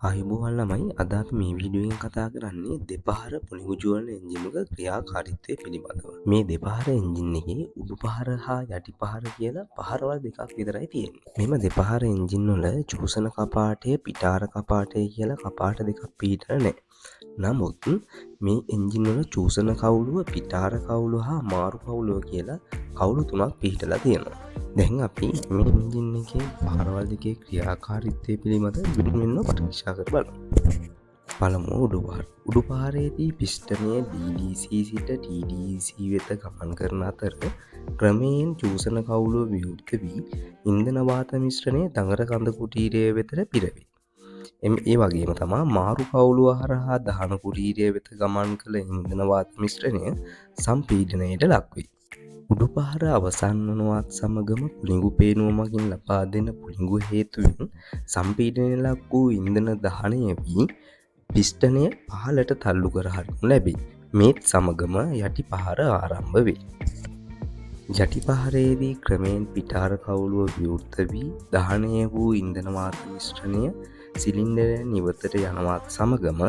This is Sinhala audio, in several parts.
ආයුබෝවන් ළමයි, අද අපි මේ වීඩියෝ එකෙන් කතා කරන්නේ දෙපහර පුළිඟු ජුවලන එන්ජින් එක ක්‍රියාකාරීත්වය පිළිබඳව. මේ දෙපහර එන්ජින් එකේ උඩු පහර හා යටි පහර කියලා පහරවල් දෙකක් විතරයි තියෙන්නේ. මෙම දෙපහර එන්ජින් වල චූසන කපාටය, පිටාර කපාටය කියලා කපාට දෙකක් පිහිටලා නැහැ. නමුත් මේ එන්ජින් වල චූසන කවුළුව, පිටාර කවුළුව හා මාරු කවුළුව කියලා කවුළු තුනක් පිහිටලා තියෙනවා. දැන් අපි මේ එන්ජින් එකේ පහරවල් දෙකේ ක්‍රියාකාරීත්වය පිළිබඳව විඩිවෙන්න පරීක්ෂා කර බලමු. පළමුව උඩු පහර. උඩු පහරේදී පිස්ටනය DDC සිට TDC වෙත ගමන් කරන අතර ක්‍රමයෙන් චූසන කවුළුව විවෘත වී ඉන්ධන වාත මිශ්‍රණය දඟර කඳ කුටීරය වෙතට පිරවේ. ඒ වගේම තමා මාරු කවුළුව හරහා දහන කුටීරය වෙත ගමන් කළ ඉන්ධන වාත මිශ්‍රණය සම්පීඩනයට ලක්වේ. උඩු පහර අවසන් වනවත් සමගම පුළිඟු පේනුව මගින් ලබා දෙන පුළිඟු හේතුවෙන් සම්පීඩනය ලක් වූ ඉන්ධන දහනය වී පිස්ටනය පහළට තල්ලු කර හරිනු ලැබේ. මේත් සමගම යටි පහර ආරම්භ වේ. යටි පහරේදී ක්‍රමයෙන් පිටාර කවුළුව විවෘත වී දහනය වූ ඉන්ධන වාත මිශ්‍රණය සිලින්ඩරය නිවතට යනවත් සමගම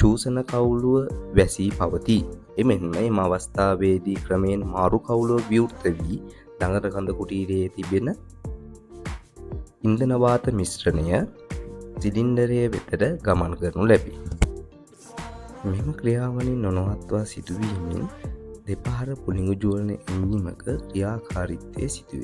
චූසන කවුළුව වැසී පවතී. එමෙන්ම එම අවස්ථාවේදී ක්‍රමයෙන් මාරු කවුළුව විවෘත වී දඟර කඳ කුටීරයේ තිබෙන ඉන්ධන වාත මිශ්‍රණය සිලින්ඩරය වෙතට ගමන් කරනු ලැබේ. මෙම ක්‍රියාවලින් නොනවත්වා සිදුවීමෙන් දෙපහර පුළිඟු ජුවලන එන්ජිමක ක්‍රියාකාරීත්වය සිදුවේ.